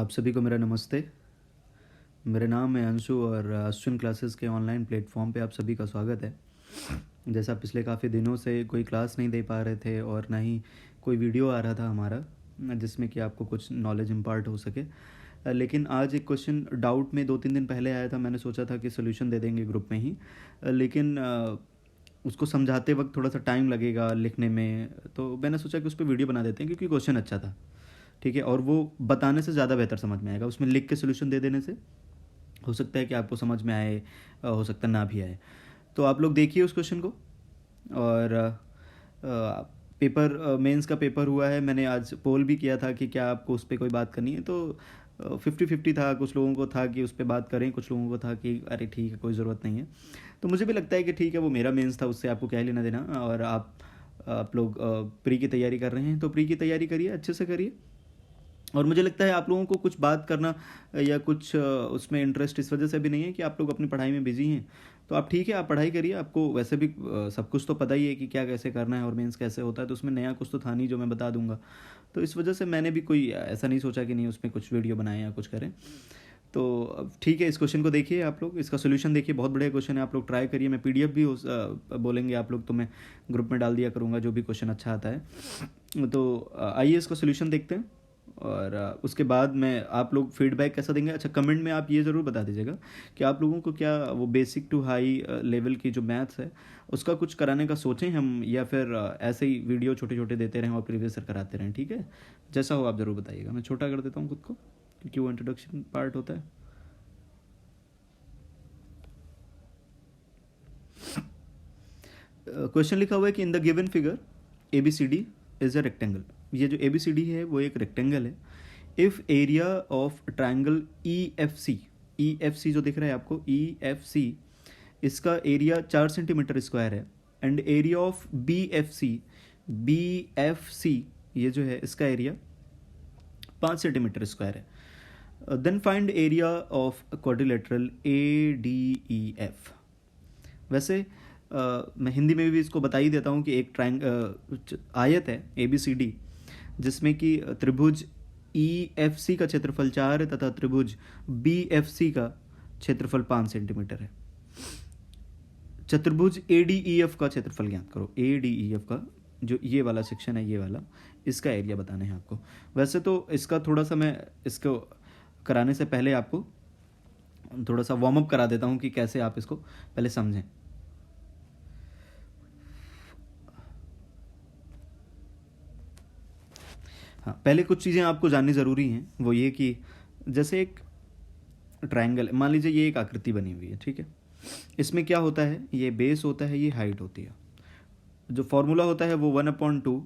आप सभी को मेरा नमस्ते। मेरा नाम है अंशु और अश्विन क्लासेस के ऑनलाइन प्लेटफॉर्म पे आप सभी का स्वागत है। जैसा पिछले काफ़ी दिनों से कोई क्लास नहीं दे पा रहे थे और ना ही कोई वीडियो आ रहा था हमारा जिसमें कि आपको कुछ नॉलेज इम्पार्ट हो सके, लेकिन आज एक क्वेश्चन डाउट में 2-3 दिन पहले आया था। मैंने सोचा था कि सोल्यूशन दे देंगे ग्रुप में ही, लेकिन उसको समझाते वक्त थोड़ा सा टाइम लगेगा लिखने में, तो मैंने सोचा कि उस पर वीडियो बना देते हैं क्योंकि क्वेश्चन अच्छा था। ठीक है, और वो बताने से ज़्यादा बेहतर समझ में आएगा। उसमें लिख के सोल्यूशन दे देने से हो सकता है कि आपको समझ में आए, हो सकता है ना भी आए। तो आप लोग देखिए उस क्वेश्चन को। और पेपर मेंस का पेपर हुआ है। मैंने आज पोल भी किया था कि क्या आपको उस पर कोई बात करनी है, तो 50-50 था। कुछ लोगों को था कि उस पर बात करें, कुछ लोगों को था कि अरे ठीक है कोई ज़रूरत नहीं है। तो मुझे भी लगता है कि ठीक है, वो मेरा मेंस था, उससे आपको क्या लेना देना। और आप लोग प्री की तैयारी कर रहे हैं तो प्री की तैयारी करिए, अच्छे से करिए। और मुझे लगता है आप लोगों को कुछ बात करना या कुछ उसमें इंटरेस्ट इस वजह से भी नहीं है कि आप लोग अपनी पढ़ाई में बिजी हैं। तो आप ठीक है, आप पढ़ाई करिए। आपको वैसे भी सब कुछ तो पता ही है कि क्या कैसे करना है और मेंस कैसे होता है, तो उसमें नया कुछ तो था नहीं जो मैं बता दूंगा। तो इस वजह से मैंने भी कोई ऐसा नहीं सोचा कि नहीं उसमें कुछ वीडियो बनाएं या कुछ करें। तो अब ठीक है, इस क्वेश्चन को देखिए, आप लोग इसका सोल्यूशन देखिए। बहुत बढ़िया क्वेश्चन है, आप लोग ट्राई करिए। मैं पीडीएफ भी बोलेंगे आप लोग तो मैं ग्रुप में डाल दिया करूँगा जो भी क्वेश्चन अच्छा आता है। तो आइए इसका सोल्यूशन देखते हैं। और उसके बाद मैं आप लोग फीडबैक कैसा देंगे। अच्छा, कमेंट में आप ये ज़रूर बता दीजिएगा कि आप लोगों को क्या वो बेसिक टू हाई लेवल की जो मैथ्स है उसका कुछ कराने का सोचें हम, या फिर ऐसे ही वीडियो छोटे छोटे देते रहें और प्रीवियस ईयर कराते रहें। ठीक है, जैसा हो आप ज़रूर बताइएगा। मैं छोटा कर देता हूँ खुद को क्योंकि वो इंट्रोडक्शन पार्ट होता है। क्वेश्चन लिखा हुआ है कि in the given figure A B C D is a rectangle. ये जो ए बी सी डी है वो एक रेक्टेंगल है। If area of triangle E F C जो दिख रहा है आपको, ई एफ सी, इसका एरिया 4 सेंटीमीटर स्क्वायर है। And area of B F C, ये जो है इसका एरिया 5 सेंटीमीटर स्क्वायर है। Then find area of quadrilateral A D E F. वैसे मैं हिंदी में भी इसको बता ही देता हूँ कि एक आयत है ए बी सी डी, जिसमें कि त्रिभुज ई एफ सी का क्षेत्रफल 4 है तथा त्रिभुज बी एफ सी का क्षेत्रफल 5 सेंटीमीटर है। चतुर्भुज ए डी ई एफ का क्षेत्रफल ज्ञात करो। ए डी ई एफ का जो ये वाला सेक्शन है, ये वाला, इसका एरिया बताना है आपको। वैसे तो इसका थोड़ा सा मैं इसको कराने से पहले आपको थोड़ा सा वार्म अप करा देता हूँ कि कैसे आप इसको पहले समझें। हाँ, पहले कुछ चीज़ें आपको जाननी ज़रूरी हैं। वो ये कि जैसे एक ट्रायंगल, मान लीजिए ये एक आकृति बनी हुई है, ठीक है। इसमें क्या होता है, ये बेस होता है, ये हाइट होती है। जो फॉर्मूला होता है वो 1/2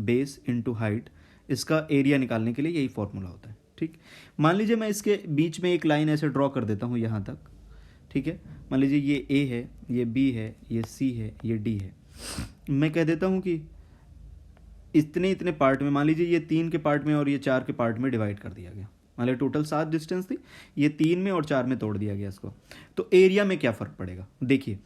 बेस इंटू हाइट, इसका एरिया निकालने के लिए यही फॉर्मूला होता है। ठीक, मान लीजिए मैं इसके बीच में एक लाइन ऐसे ड्रॉ कर देता हूँ यहाँ तक। ठीक है, मान लीजिए ये ए है, ये बी है, ये सी है, ये डी है। मैं कह देता हूँ कि इतने इतने पार्ट में, मान लीजिए ये 3 के पार्ट में और ये 4 के पार्ट में डिवाइड कर दिया गया। मान लीजिए टोटल 7 डिस्टेंस थी, ये 3 में और 4 में तोड़ दिया गया इसको। तो एरिया में क्या फ़र्क पड़ेगा, देखिए।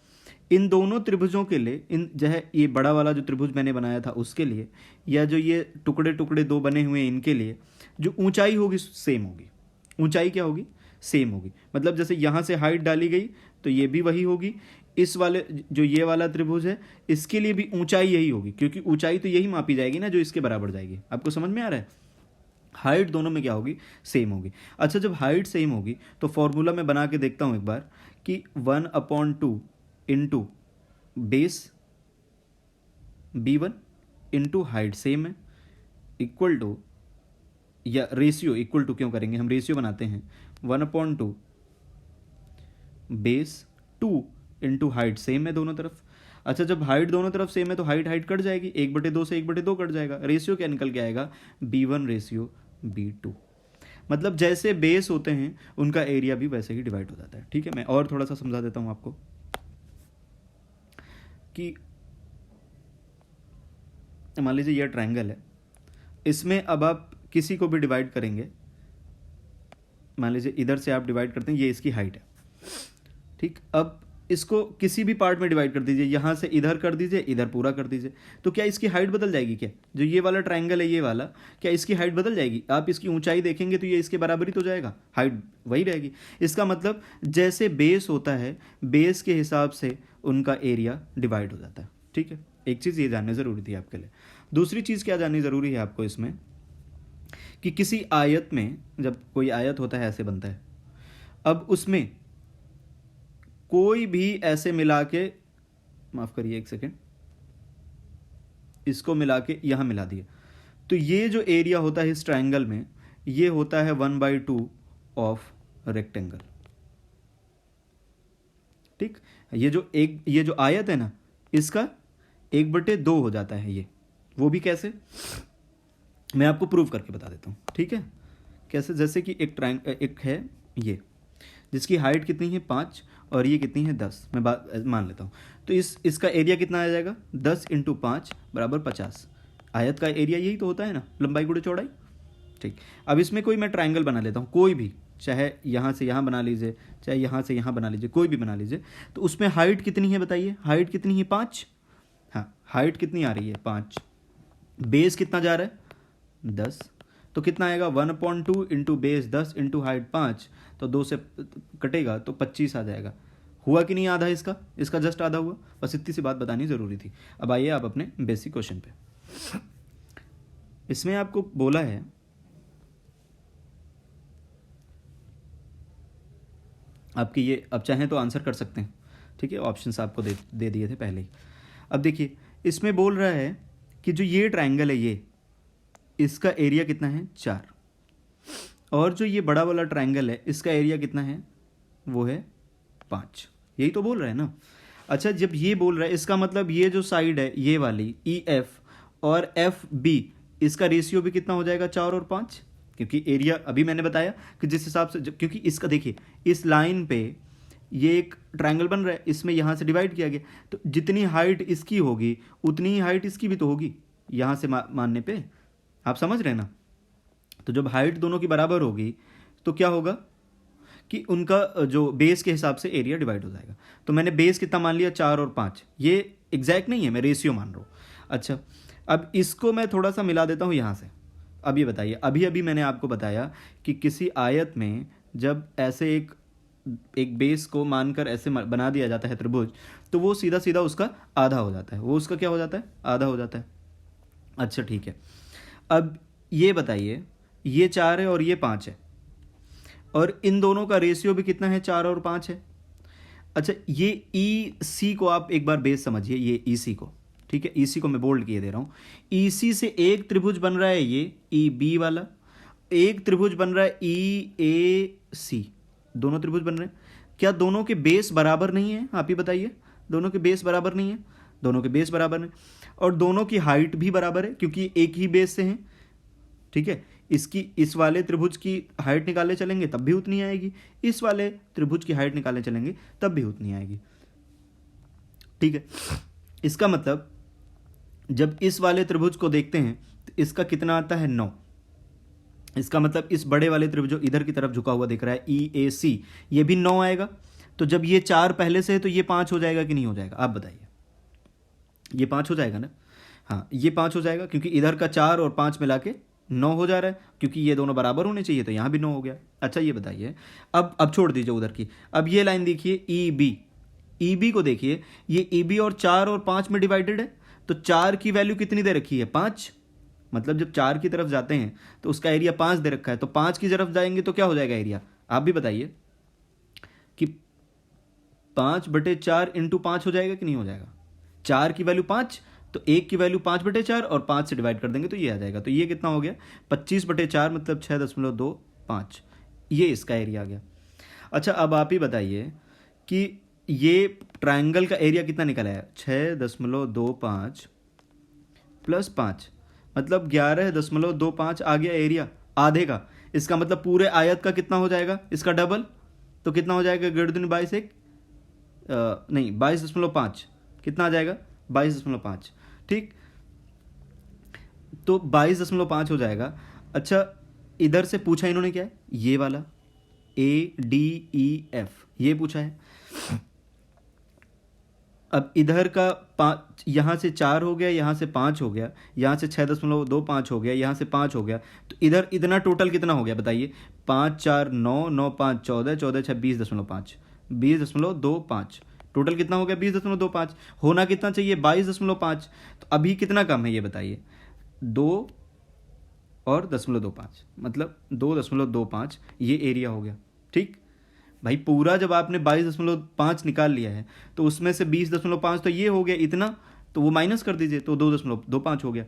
इन दोनों त्रिभुजों के लिए, इन जो है ये बड़ा वाला जो त्रिभुज मैंने बनाया था उसके लिए, या जो ये टुकड़े टुकड़े दो बने हुए हैं इनके लिए, जो ऊंचाई होगी सेम होगी। ऊंचाई क्या होगी, सेम होगी। मतलब जैसे यहाँ से हाइट डाली गई तो ये भी वही होगी। इस वाले जो ये वाला त्रिभुज है इसके लिए भी ऊंचाई यही होगी, क्योंकि ऊंचाई तो यही मापी जाएगी ना जो इसके बराबर जाएगी। आपको समझ में आ रहा है, हाइट दोनों में क्या होगी, सेम होगी। अच्छा, जब हाइट सेम होगी तो फॉर्मूला में बना के देखता हूँ एक बार कि 1/2 into base b1 into height same है, इक्वल टू, या रेशियो, इक्वल टू क्यों करेंगे, हम रेशियो बनाते हैं। 1/2 बेस 2 इंटू हाइट सेम है दोनों तरफ। अच्छा, जब हाइट दोनों तरफ सेम है तो हाइट हाइट कट जाएगी, 1/2 से 1/2 कट जाएगा। रेशियो क्या निकल के आएगा, b1 रेशियो b2। मतलब जैसे बेस होते हैं उनका एरिया भी वैसे ही डिवाइड हो जाता है। ठीक है, मैं और थोड़ा सा समझा देता हूं आपको कि मान लीजिए यह ट्रायंगल है, इसमें अब आप किसी को भी डिवाइड करेंगे, मान लीजिए इधर से आप डिवाइड करते हैं, ये इसकी हाइट है। ठीक, अब इसको किसी भी पार्ट में डिवाइड कर दीजिए, यहाँ से इधर कर दीजिए, इधर पूरा कर दीजिए, तो क्या इसकी हाइट बदल जाएगी? क्या जो ये वाला ट्राइंगल है ये वाला, क्या इसकी हाइट बदल जाएगी? आप इसकी ऊंचाई देखेंगे तो ये इसके बराबर ही तो जाएगा, हाइट वही रहेगी। इसका मतलब जैसे बेस होता है, बेस के हिसाब से उनका एरिया डिवाइड हो जाता है। ठीक है, एक चीज़ ये जाननी ज़रूरी थी आपके लिए। दूसरी चीज़ क्या जाननी ज़रूरी है आपको इसमें, कि किसी आयत में, जब कोई आयत होता है ऐसे बनता है, अब उसमें कोई भी ऐसे मिला के, माफ़ करिए एक सेकेंड, इसको मिला के यहाँ मिला दिए, तो ये जो एरिया होता है इस ट्राइंगल में, ये होता है 1/2 ऑफ रेक्टेंगल। ठीक, ये जो आयत है ना, इसका 1/2 हो जाता है ये। वो भी कैसे, मैं आपको प्रूव करके बता देता हूँ। ठीक है, कैसे? जैसे कि एक है ये, जिसकी हाइट कितनी है 5 और ये कितनी है 10, मैं मान लेता हूँ। तो इसका एरिया कितना आ जाएगा? 10 × 5 = 50। आयत का एरिया यही तो होता है ना, लंबाई गुणे चौड़ाई। ठीक, अब इसमें कोई मैं ट्राइंगल बना लेता हूँ, कोई भी, चाहे यहाँ से यहाँ बना लीजिए, चाहे यहाँ से यहाँ बना लीजिए, कोई भी बना लीजिए। तो उसमें हाइट कितनी है बताइए? हाइट कितनी है? 5। हाँ, हाइट कितनी आ रही है? 5। बेस कितना जा रहा है? 10। तो कितना आएगा? 1/2 × बेस 10 × हाइट 5, तो 2 से कटेगा तो 25 आ जाएगा। हुआ कि नहीं आधा? इसका जस्ट आधा हुआ। बस इतनी सी बात बतानी ज़रूरी थी। अब आइए आप अपने बेसिक क्वेश्चन पे। इसमें आपको बोला है आपके ये, अब चाहें तो आंसर कर सकते हैं। ठीक है, ऑप्शंस आपको दे दिए थे पहले ही। अब देखिए, इसमें बोल रहा है कि जो ये ट्राइंगल है, ये इसका एरिया कितना है? 4। और जो ये बड़ा वाला ट्राइंगल है, इसका एरिया कितना है? वो है 5। यही तो बोल रहा है ना। अच्छा, जब ये बोल रहा है, इसका मतलब ये जो साइड है ये वाली EF और FB, इसका रेशियो भी कितना हो जाएगा? 4 और 5। क्योंकि एरिया अभी मैंने बताया कि जिस हिसाब से, क्योंकि इसका देखिए, इस लाइन पे ये एक ट्राइंगल बन रहा है, इसमें यहाँ से डिवाइड किया गया, तो जितनी हाइट इसकी होगी उतनी ही हाइट इसकी भी तो होगी, यहाँ से मानने पे। आप समझ रहे हैं ना? तो जब हाइट दोनों की बराबर होगी तो क्या होगा कि उनका जो बेस के हिसाब से एरिया डिवाइड हो जाएगा। तो मैंने बेस कितना मान लिया? 4 और 5। ये एग्जैक्ट नहीं है, मैं रेशियो मान रहा हूँ। अच्छा, अब इसको मैं थोड़ा सा मिला देता हूँ यहाँ से। अब ये बताइए, अभी अभी मैंने आपको बताया कि किसी आयत में जब ऐसे एक बेस को मानकर ऐसे बना दिया जाता है त्रिभुज, तो वो सीधा सीधा उसका आधा हो जाता है। वो उसका क्या हो जाता है? आधा हो जाता है। अच्छा ठीक है, अब ये बताइए, ये 4 है और ये 5 है, और इन दोनों का रेशियो भी कितना है? 4 और 5 है। अच्छा, ये EC को आप एक बार बेस समझिए, ये EC को, ठीक है, EC को मैं बोल्ड किए दे रहा हूँ। EC से एक त्रिभुज बन रहा है ये EB वाला, एक त्रिभुज बन रहा है EAC, दोनों त्रिभुज बन रहे हैं। क्या दोनों के बेस बराबर नहीं है? आप ही बताइए, दोनों के बेस बराबर नहीं है? दोनों के बेस बराबर है, और दोनों की हाइट भी बराबर है, क्योंकि एक ही बेस से हैं। ठीक है, इस वाले त्रिभुज की हाइट निकालने चलेंगे तब भी उतनी आएगी, इस वाले त्रिभुज की हाइट निकालने चलेंगे तब भी उतनी आएगी। ठीक है, इसका मतलब जब इस वाले त्रिभुज को देखते हैं तो इसका कितना आता है? 9। इसका मतलब इस बड़े वाले त्रिभुज जो इधर की तरफ झुका हुआ दिख रहा है EAC, ये भी 9 आएगा। तो जब ये 4 पहले से है तो ये 5 हो जाएगा कि नहीं हो जाएगा? आप बताइए। ये 5 हो जाएगा ना? हाँ, ये 5 हो जाएगा, क्योंकि इधर का 4 और 5 मिला के 9 हो जा रहा है, क्योंकि ये दोनों बराबर होने चाहिए, तो यहाँ भी 9 हो गया। अच्छा, ये बताइए, अब छोड़ दीजिए उधर की, अब ये लाइन देखिए EB को देखिए, ये EB और 4 और 5 में डिवाइडेड है, तो 4 की वैल्यू कितनी दे रखी है? 5। मतलब जब 4 की तरफ जाते हैं तो उसका एरिया 5 दे रखा है, तो 5 की तरफ जाएंगे तो क्या हो जाएगा एरिया? आप भी बताइए कि 5/4 × 5 हो जाएगा कि नहीं हो जाएगा? 4 की वैल्यू 5, तो 1 की वैल्यू 5/4 और 5 से डिवाइड कर देंगे तो ये आ जाएगा। तो ये कितना हो गया? 25/4, मतलब 6.25। ये इसका एरिया आ गया। अच्छा, अब आप ही बताइए कि ये ट्राइंगल का एरिया कितना निकला है? 6.25 + 5, मतलब 11.25 आ गया एरिया आधे का। इसका मतलब पूरे आयत का कितना हो जाएगा? इसका डबल। तो कितना हो जाएगा? 22 नहीं 22.5, कितना आ जाएगा? 22.5। ठीक, तो 22.5 हो जाएगा। अच्छा, इधर से पूछा इन्होंने क्या है? ये वाला ADEF, ये पूछा है। अब इधर का 5, यहाँ से 4 हो गया, यहाँ से 5 हो गया, यहाँ से 6.25 हो गया, यहाँ से 5 हो गया, तो इधर इतना टोटल कितना हो गया बताइए? 5 4 9, 9 5 14, 14 6 20.5, 20.25, टोटल कितना हो गया? 20.25। होना कितना चाहिए? 22.5। तो अभी कितना कम है ये बताइए? 2 और 0.25, मतलब 2.25 ये एरिया हो गया। ठीक भाई, पूरा जब आपने 22.5 निकाल लिया है तो उसमें से 20.5 तो ये हो गया इतना, तो वो माइनस कर दीजिए, तो 2.25 हो गया।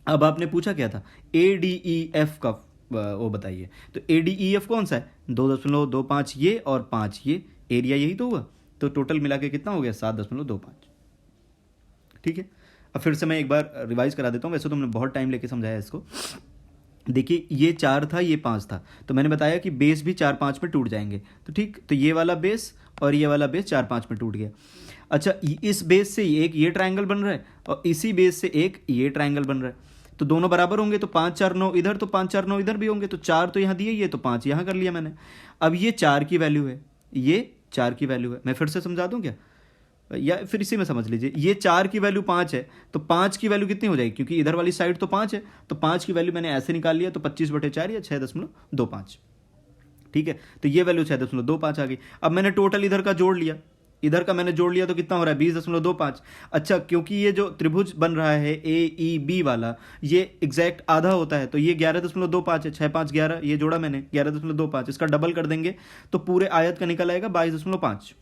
अब आपने पूछा क्या था? ADEF का वो बताइए। तो ADEF कौन सा है? 2.25 ये और 5 ये, एरिया यही तो हुआ। तो टोटल मिला के कितना हो गया? 7.25। ठीक है, अब फिर से मैं एक बार रिवाइज करा देता हूँ। वैसे तो हमने बहुत टाइम लेके समझाया इसको। देखिए, ये 4 था, ये 5 था, तो मैंने बताया कि बेस भी 4 5 में टूट जाएंगे। तो ठीक, तो ये वाला बेस और ये वाला बेस 4 5 में टूट गया। अच्छा, इस बेस से एक ये ट्रायंगल बन रहा है और इसी बेस से एक ये ट्रायंगल बन रहा है, तो दोनों बराबर होंगे। तो 5 4 9 इधर, तो 5 4 9 इधर भी होंगे। तो 4 तो यहाँ दिए, ये तो 5 यहाँ कर लिया मैंने। अब ये 4 की वैल्यू है, ये 4 की वैल्यू है। मैं फिर से समझा दूँ क्या, या फिर इसी में समझ लीजिए? ये 4 की वैल्यू 5 है, तो 5 की वैल्यू कितनी हो जाएगी? क्योंकि इधर वाली साइड तो 5 है, तो 5 की वैल्यू मैंने ऐसे निकाल लिया, तो 25/4 या 6.25। ठीक है, तो ये वैल्यू 6.25 आ गई। अब मैंने टोटल इधर का जोड़ लिया, इधर का मैंने जोड़ लिया, तो कितना हो रहा है? 20.25। अच्छा, क्योंकि ये जो त्रिभुज बन रहा है AEB वाला, ये एग्जैक्ट आधा होता है, तो ये 11.25 है। 6 5 11, ये जोड़ा मैंने 11.25, इसका डबल कर देंगे तो पूरे आयत का निकल आएगा 22.5।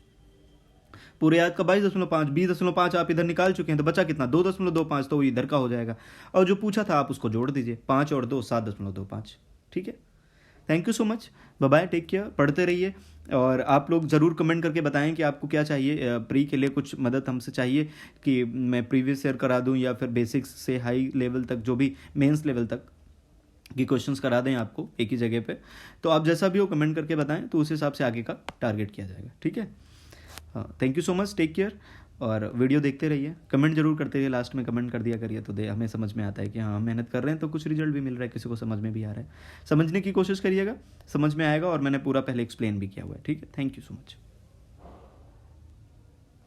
पूरे आयत का 22.5, 20.5 आप इधर निकाल चुके हैं, तो बचा कितना? 2.25, तो वो इधर का हो जाएगा। और जो पूछा था आप उसको जोड़ दीजिए, 5 और 2 7.25। ठीक है, thank you so much, bye bye, take care, पढ़ते रहिए। और आप लोग ज़रूर कमेंट करके बताएं कि आपको क्या चाहिए, प्री के लिए कुछ मदद हमसे चाहिए कि मैं प्रीवियस ईयर करा दूं, या फिर बेसिक्स से हाई लेवल तक, जो भी मेंस लेवल तक की क्वेश्चंस करा दें आपको एक ही जगह पे। तो आप जैसा भी हो कमेंट करके बताएं, तो उस हिसाब से आगे का टारगेट किया जाएगा। ठीक है, हाँ, thank you so much, take care. और वीडियो देखते रहिए, कमेंट जरूर करते रहिए, लास्ट में कमेंट कर दिया करिए, तो हमें समझ में आता है कि हाँ, मेहनत कर रहे हैं तो कुछ रिजल्ट भी मिल रहा है, किसी को समझ में भी आ रहा है। समझने की कोशिश करिएगा, समझ में आएगा, और मैंने पूरा पहले एक्सप्लेन भी किया हुआ है। ठीक है, थैंक यू सो मच।